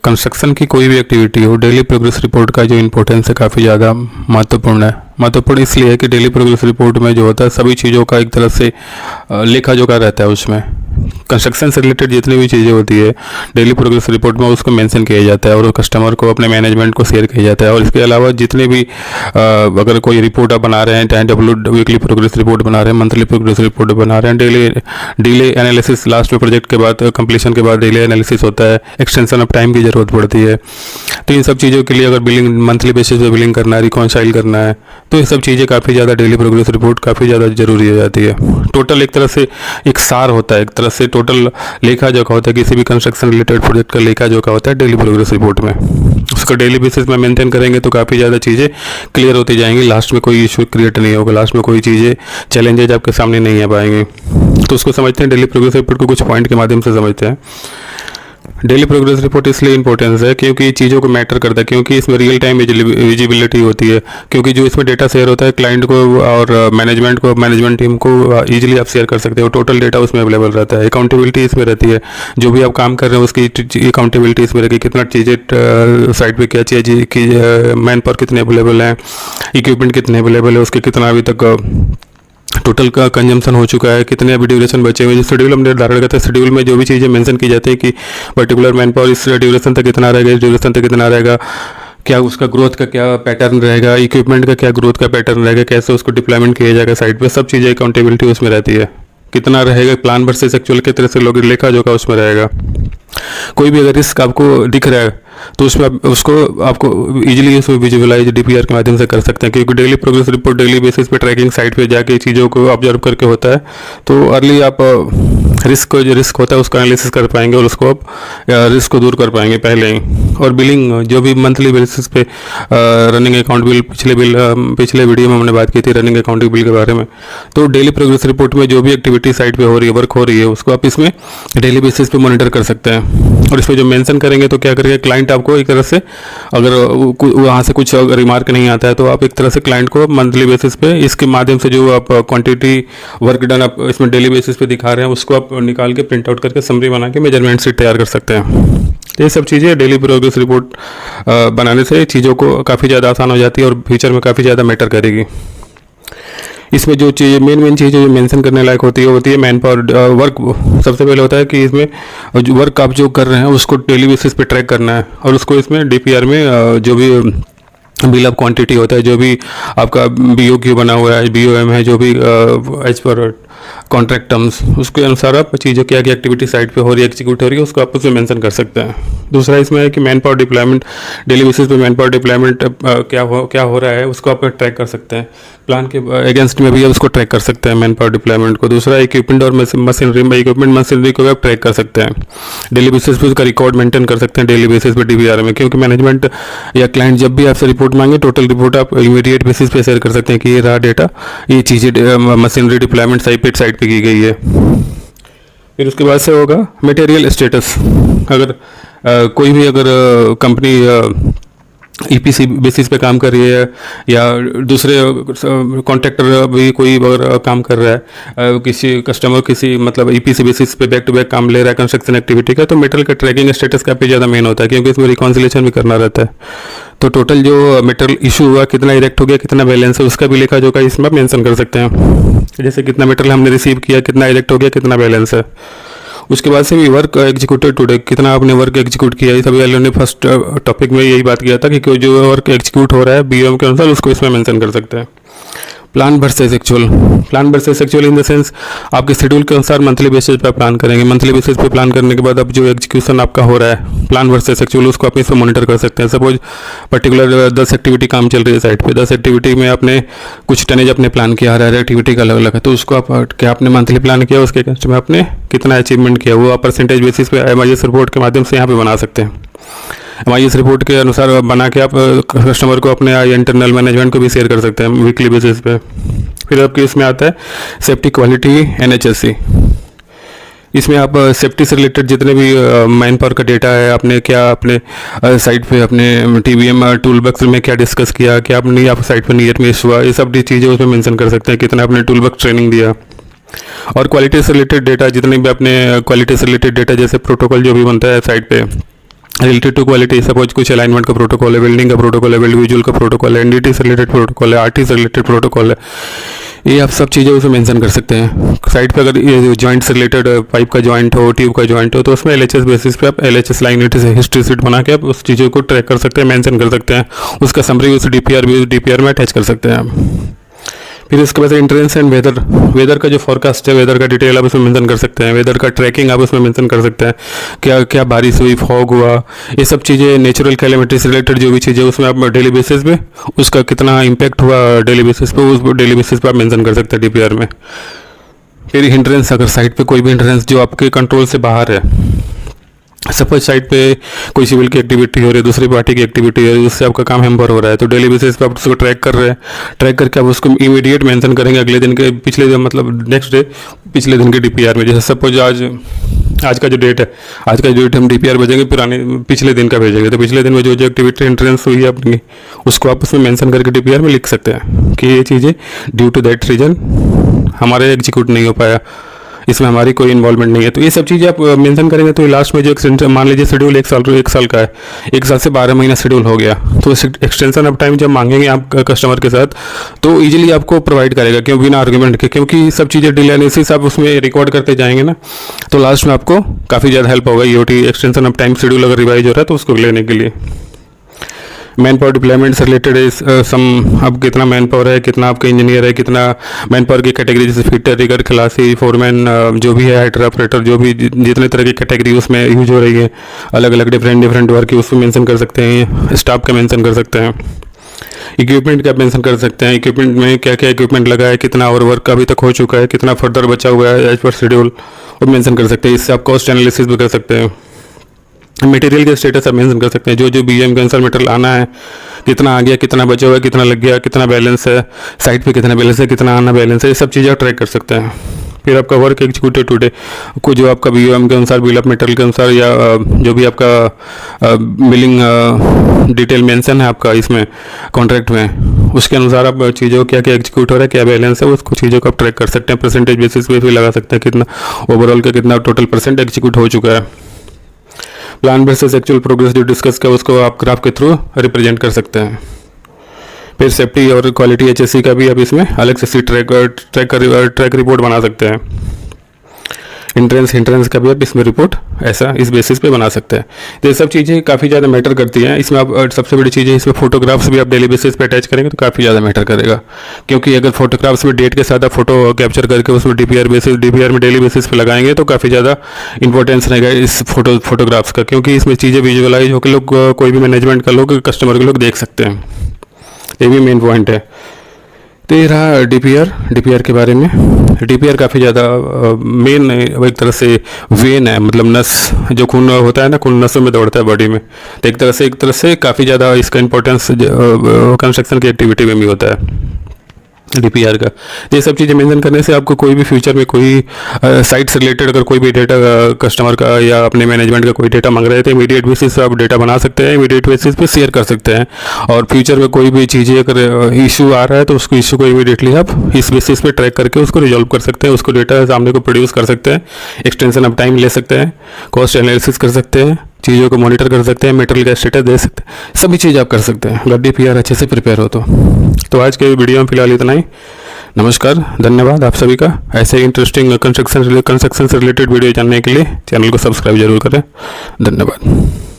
Construction की कोई भी एक्टिविटी हो, डेली प्रोग्रेस रिपोर्ट का जो इम्पोर्टेंस है काफ़ी ज़्यादा महत्वपूर्ण है। महत्वपूर्ण इसलिए है कि डेली प्रोग्रेस रिपोर्ट में जो होता है सभी चीज़ों का एक तरह से लेखा जोखा रहता है। उसमें कंस्ट्रक्शन से रिलेटेड जितनी भी चीज़ें होती है डेली प्रोग्रेस रिपोर्ट में उसको मेंशन किया जाता है और कस्टमर को अपने मैनेजमेंट को शेयर किया जाता है। और इसके अलावा जितने भी अगर कोई रिपोर्ट आप बना रहे हैं, चाहे वीकली प्रोग्रेस रिपोर्ट बना रहे हैं, मंथली प्रोग्रेस रिपोर्ट बना रहे हैं, डेली एनालिसिस, लास्ट में प्रोजेक्ट के बाद कंप्लीशन के बाद डेली एनालिसिस होता है, एक्सटेंशन ऑफ टाइम की ज़रूरत पड़ती है। तो इन सब चीज़ों के लिए अगर बिलिंग मंथली बेसिस पे बिलिंग करना है, रिकॉन्साइल करना है, तो ये सब चीज़ें काफ़ी ज़्यादा डेली प्रोग्रेस रिपोर्ट काफ़ी ज़्यादा ज़रूरी हो जाती है। टोटल एक तरह से एक सार होता है, एक तरह से टोटल लेखा जोखा होता है। किसी भी कंस्ट्रक्शन रिलेटेड प्रोजेक्ट का लेखा जोखा होता है डेली प्रोग्रेस रिपोर्ट में। उसको डेली बेसिस में मेंटेन करेंगे तो काफ़ी ज़्यादा चीज़ें क्लियर होती जाएंगी। लास्ट में कोई इशू क्रिएट नहीं होगा, लास्ट में कोई चीज़ें चैलेंजेज आपके सामने नहीं आ पाएंगे। तो उसको समझते हैं, डेली प्रोग्रेस रिपोर्ट को कुछ पॉइंट के माध्यम से समझते हैं। डेली प्रोग्रेस रिपोर्ट इसलिए इंपॉर्टेंस है क्योंकि चीज़ों को मैटर करता है, क्योंकि इसमें रियल टाइम विजिबिलिटी होती है। क्योंकि जो इसमें डेटा शेयर होता है क्लाइंट को और मैनेजमेंट टीम को इजीली आप शेयर कर सकते हो। टोटल डेटा उसमें अवेलेबल रहता है, अकाउंटेबिलिटी इसमें रहती है। जो भी आप काम कर रहे हैं उसकी अकाउंटेबिलिटी इसमें रहेगी। कितना चीज़ें साइट पे क्या चीज़ मैन पावर कितने अवेलेबल हैं, इक्विपमेंट कितने अवेलेबल है, उसके कितना अभी तक टोटल का कंजम्पशन हो चुका है, कितने अभी ड्यूरेशन बचे हुए हैं। जो शेड्यूल हम निर्धारण करते हैं, शेड्यूल में जो भी चीज़ें मेंशन की जाती है कि पर्टिकुलर मैन पावर इस ड्यूरेशन तक कितना रहेगा, इस ड्यूरेशन तक कितना रहेगा, क्या उसका ग्रोथ का क्या पैटर्न रहेगा, इक्विपमेंट का क्या ग्रोथ का पैटर्न रहेगा, कैसे उसको डिप्लॉयमेंट किया जाएगा साइट पे, सब चीज़ें अकाउंटेबिलिटी उसमें रहती है। कितना रहेगा प्लान वर्सेस एक्चुअल के तरह से लोग लेखा जोखा उसमें रहेगा। कोई भी अगर रिस्क आपको दिख रहा है तो उसमें उसको आपको इजीली उसमें विजुअलाइज डीपीआर के माध्यम से कर सकते हैं। क्योंकि daily progress report daily basis पे ट्रैकिंग साइट पे जाके चीज़ों को ऑब्जर्व करके होता है। तो अर्ली आप रिस्क जो रिस्क होता है उसका एनालिसिस कर पाएंगे और उसको आप रिस्क को दूर कर पाएंगे पहले ही। और बिलिंग जो भी मंथली बेसिस पे रनिंग अकाउंट बिल, पिछले वीडियो में हमने बात की थी रनिंग अकाउंट बिल के बारे में। तो डेली प्रोग्रेस रिपोर्ट में जो भी एक्टिविटी साइट पे हो रही है, वर्क हो रही है, उसको आप इसमें डेली बेसिस पे मॉनिटर कर सकते हैं। और इसमें जो मेंशन करेंगे तो क्या करेंगे, क्लाइंट आपको एक तरह से अगर वहाँ से कुछ रिमार्क नहीं आता है तो आप एक तरह से क्लाइंट को मंथली बेसिस पे इसके माध्यम से जो आप क्वांटिटी वर्क डन आप इसमें डेली बेसिस पे दिखा रहे हैं उसको आप निकाल के प्रिंट आउट करके समरी बना के मेजरमेंट शीट तैयार कर सकते हैं। ये सब चीज़ें डेली प्रोग्रेस रिपोर्ट बनाने से चीज़ों को काफ़ी ज़्यादा आसान हो जाती है और फ्यूचर में काफ़ी ज़्यादा मैटर करेगी। इसमें जो चीज़ मेन चीज़ जो मेंशन करने लायक होती है मैन पावर वर्क। सबसे पहले होता है कि इसमें जो वर्क आप जो कर रहे हैं उसको डेली बेसिस पे ट्रैक करना है और उसको इसमें डीपीआर में जो भी बिल ऑफ क्वांटिटी होता है, जो भी आपका बीओक्यू बना हुआ है, बीओएम है, जो भी एज पर कॉन्ट्रैक्ट टर्म्स उसके अनुसार आप चीज़ें क्या क्या एक्टिविटी साइट पे हो रही है, एग्जीक्यूट हो रही है, उसको आप उसमें मेंशन कर सकते हैं। दूसरा इसमें है कि man power deployment daily basis पे मैन पावर डिप्लॉयमेंट क्या हो रहा है उसको आप ट्रैक कर सकते हैं। प्लान के अगेंस्ट में भी आप उसको ट्रैक कर सकते हैं मैन पावर डिप्लॉयमेंट को। दूसरा इक्विपमेंट और मशीनरी को भी आप ट्रैक कर सकते हैं डेली बेसिस पे, उसका रिकॉर्ड मेंटेन कर सकते हैं डेली बेसिस पे डीपीआर में। क्योंकि मैनेजमेंट या क्लाइंट जब भी आपसे रिपोर्ट मांगे टोटल रिपोर्ट आप इमीडिएट बेसिस पे शेयर कर सकते हैं कि ये रहा डेटा, ये चीज़ें मशीनरी डिप्लॉयमेंट साइट पे की गई है। फिर उसके बाद से होगा मटेरियल स्टेटस। अगर कोई भी अगर कंपनी ईपीसी बेसिस पे काम कर रही है या दूसरे कॉन्ट्रैक्टर भी कोई अगर काम कर रहा है, किसी कस्टमर किसी मतलब ईपीसी बेसिस पे बैक टू बैक काम ले रहा है कंस्ट्रक्शन एक्टिविटी का, तो मेटल का ट्रैकिंग स्टेटस काफ़ी ज़्यादा मेन होता है क्योंकि इसमें रिकॉन्सिलेशन भी करना रहता है। तो टोटल जो मेटल इशू हुआ, कितना इरेक्ट हो गया, कितना बैलेंस है, उसका भी लेखा जोखा इसमें आप मेंशन कर सकते हैं। जैसे कितना मेटल हमने रिसीव किया, कितना इरेक्ट हो गया, कितना बैलेंस है। उसके बाद से भी वर्क एग्जीक्यूटेड टुडे, कितना आपने वर्क एग्जीक्यूट किया। सभी वालों ने फर्स्ट टॉपिक में यही बात किया था कि जो वर्क एग्जीक्यूट हो रहा है बीओएम के अनुसार उसको इसमें मेंशन कर सकते हैं। Plan versus actual in the sense आपके शेड्यूल के अनुसार मंथली बेसिस पे प्लान करेंगे। मंथली बेसिस पे प्लान करने के बाद अब जो एग्जीक्यूशन आपका हो रहा है प्लान वर्सेस एक्चुअल, उसको आप इसमें मॉनिटर कर सकते हैं। सपोज पर्टिकुलर 10 एक्टिविटी काम चल रही है साइट पे, 10 एक्टिविटी में आपने कुछ टनेज अपने प्लान किया, हर एक्टिविटी का अलग अलग है, तो उसको आप क्या आपने मंथली प्लान किया, उसके अगेंस्ट में आपने कितना अचीवमेंट किया, वो आप परसेंटेज बेसिस पे एमआईएस रिपोर्ट के माध्यम से यहाँ पे बना सकते हैं। एमआईएस रिपोर्ट के अनुसार बना के आप कस्टमर को अपने इंटरनल मैनेजमेंट को भी शेयर कर सकते हैं वीकली बेसिस पे। फिर आपके इसमें आता है सेफ्टी क्वालिटी एनएचएससी। इसमें आप सेफ्टी से रिलेटेड जितने भी मैन पावर का डेटा है, आपने क्या अपने साइट पे अपने टीवीएम टूल बॉक्स में क्या डिस्कस किया, क्या आपने आप साइट पे नियर मिस हुआ, ये सब चीज़ें उसमें मेंशन कर सकते हैं। कितना आपने टूल बॉक्स ट्रेनिंग दिया। और क्वालिटी से रिलेटेड डेटा, जितने भी अपने क्वालिटी से रिलेटेड डेटा जैसे प्रोटोकॉल जो भी बनता है साइट पे, रिलेटेड टू क्वालिटी, सपोज कुछ अलाइनमेंट का प्रोटोकॉल है, वेल्डिंग का प्रोटोकॉल है, वेल्ड विजुअल का प्रोटोकॉल है, एनडीटी से रिलेटेड प्रोटोकॉल है, आरटी से रिलेटेड प्रोटोकॉल है, ये आप सब चीज़ें उसमें मेंशन कर सकते हैं। साइड पे अगर ये जॉइंट से रिलेटेड पाइप का जॉइंट हो, ट्यूब का जॉइंट हो, तो उसमें एलएचएस बेसिस पे आप एलएचएस लाइन हिस्ट्री शीट बना के आप उस चीज़ों को ट्रैक कर सकते हैं, मेंशन कर सकते हैं। उसका समरी उस डीपीआर में अटैच कर सकते हैं आप। फिर इसके बाद इंट्रेंस एंड वेदर का जो फॉरकास्ट है, वेदर का डिटेल आप उसमें मेंशन कर सकते हैं, वेदर का ट्रैकिंग आप उसमें मेंशन कर सकते हैं, क्या क्या बारिश हुई, फॉग हुआ, ये सब चीज़ें नेचुरल कैलेमिटी से रिलेटेड जो भी चीज़ें उसमें आप डेली बेसिस पे उसका कितना इम्पैक्ट हुआ डेली बेसिस पे, उस डेली बेसिस पे आप मेंशन कर सकते हैं डीपीआर में। फिर हिंड्रेंस, अगर साइट पे कोई भी हिंड्रेंस जो आपके कंट्रोल से बाहर है, सपोज साइट पे कोई सिविल की एक्टिविटी हो रही है, दूसरी पार्टी की एक्टिविटी है, उससे आपका काम हैम्पर हो रहा है, तो डेली बेसिस पे आप उसको ट्रैक कर रहे हैं, ट्रैक करके आप उसको इमीडिएट मेंशन करेंगे अगले दिन के, पिछले दिन मतलब नेक्स्ट डे पिछले दिन के डीपीआर में। जैसे सपोज आज का जो डेट है, आज का जो डेट हम डीपीआर भेजेंगे, पिछले दिन का भेजेंगे, तो पिछले दिन में जो जो एक्टिविटी इंट्रेंस हुई है अपनी, उसको आप उसमें मेंशन करके डीपीआर में लिख सकते हैं कि ये चीज़ें ड्यू टू दैट रीजन हमारे एग्जीक्यूट नहीं हो पाया, इसमें हमारी कोई इन्वॉल्वमेंट नहीं है। तो ये सब चीज़ें आप मेंशन करेंगे तो लास्ट में जो एक्सटेंशन, मान लीजिए शेड्यूल एक साल का है, 1 साल से 12 महीना शेड्यूल हो गया, तो एक्सटेंशन ऑफ टाइम जब मांगेंगे आप कस्टमर के साथ तो इजीली आपको प्रोवाइड करेगा, क्यों बिना आर्ग्यूमेंट के, क्योंकि सब चीज़ें डिले एनालिसिस आप उसमें रिकॉर्ड करते जाएंगे ना, तो लास्ट में आपको काफ़ी ज़्यादा हेल्प होगा EOT extension of time schedule अगर रिवाइज हो रहा है तो उसको लेने के लिए। मैन पावर डिप्लॉयमेंट से रिलेटेड सम, अब कितना मैन पावर है, कितना आपका इंजीनियर है, कितना मैन पावर की कैटेगरी, जैसे फिटर, रिगर, खलासी, फोरमैन, जो भी है, हाइड्रा ऑपरेटर, जो भी जितने तरह की कैटेगरी उसमें यूज हो रही है, अलग अलग डिफरेंट वर्क की उसमें मेंशन कर सकते हैं, स्टाफ का मेंशन कर सकते हैं, इक्विपमेंट का मेंशन कर सकते हैं, इक्विपमेंट में क्या क्या इक्विपमेंट लगा है, कितना और वर्क अभी तक हो चुका है, कितना फर्दर बचा हुआ है एज पर शेड्यूल, वो मेंशन कर सकते हैं। इससे आप कॉस्ट एनालिसिस भी कर सकते हैं। मटेरियल के स्टेटस आप मेंशन कर सकते हैं, जो बीएम के अनुसार मटेरियल आना है, कितना आ गया, कितना बचा हुआ है, कितना लग गया, कितना बैलेंस है, साइट पे कितना बैलेंस है, कितना आना बैलेंस है, ये सब चीज़ें आप ट्रैक कर सकते हैं। फिर आपका वर्क एग्जीक्यूटेड टुडे को जो आपका बीएम के अनुसार, बिल ऑफ मटेरियल के अनुसार, या जो भी आपका बिलिंग डिटेल मेंशन है आपका इसमें कॉन्ट्रैक्ट में, उसके अनुसार आप चीज़ों क्या क्या एग्जीक्यूट हो रहा है, क्या बैलेंस है, उसको चीज़ों को आप ट्रैक कर सकते हैं। परसेंटेज बेसिस पे भी लगा सकते हैं कितना ओवरऑल का कितना टोटल परसेंट एग्जीक्यूट हो चुका है। प्लान वर्सेस एक्चुअल प्रोग्रेस जो डिस्कस किया उसको आप ग्राफ के थ्रू रिप्रेजेंट कर सकते हैं। फिर सेफ्टी और क्वालिटी एचएससी का भी आप इसमें अलग से ट्रैक रिपोर्ट बना सकते हैं। हिंट्रेंस का भी आप इसमें रिपोर्ट ऐसा इस बेसिस पे बना सकते हैं। तो ये सब चीज़ें काफ़ी ज़्यादा मैटर करती हैं। इसमें आप सबसे बड़ी चीज़ है, इसमें फोटोग्राफ्स भी आप डेली बेसिस पे अटैच करेंगे तो काफ़ी ज़्यादा मैटर करेगा, क्योंकि अगर फोटोग्राफ्स में डेट के साथ आप फोटो कैप्चर करके उसमें डीपीआर में डेली बेसिस पे लगाएंगे तो काफ़ी ज़्यादा इंपॉर्टेंस रहेगा इस फोटोग्राफ्स का, क्योंकि इसमें चीज़ें विजुअलाइज होकर लोग, कोई भी मैनेजमेंट का लोग, कस्टमर के लोग देख सकते हैं। ये भी मेन पॉइंट है। तो ये रहा डीपीआर के बारे में। डीपीआर काफ़ी ज़्यादा मेन एक तरह से वेन है, मतलब नस, जो खून होता है ना, खून नसों में दौड़ता है बॉडी में, तो एक तरह से काफ़ी ज़्यादा इसका इंपॉर्टेंस कंस्ट्रक्शन की एक्टिविटी में भी होता है डीपीआर का। ये सब चीज़ें मेंशन करने से आपको कोई भी फ्यूचर में कोई साइट से रिलेटेड अगर कोई भी डेटा कस्टमर का या अपने मैनेजमेंट का कोई डेटा मांग रहे थे, इमीडिएट बेसिस पे आप डेटा बना सकते हैं, इमीडिएट बेसिस पे शेयर कर सकते हैं। और फ्यूचर में कोई भी चीज़ें अगर इशू आ रहा है तो उसको इशू को इमीडिएटली आप इस बेसिस पे ट्रैक करके उसको रिजॉल्व कर सकते हैं, उसको डेटा सामने को प्रोड्यूस कर सकते हैं, एक्सटेंशन ऑफ टाइम ले सकते हैं, कॉस्ट एनालिसिस कर सकते हैं, चीज़ों को मॉनिटर कर सकते हैं, मटेरियल का स्टेटस दे सकते हैं, सभी चीज़ आप कर सकते हैं अगर डीपीआर अच्छे से प्रिपेयर हो तो आज के वीडियो में फिलहाल इतना ही। नमस्कार, धन्यवाद आप सभी का। ऐसे इंटरेस्टिंग कंस्ट्रक्शन से रिलेटेड वीडियो जानने के लिए चैनल को सब्सक्राइब जरूर करें। धन्यवाद।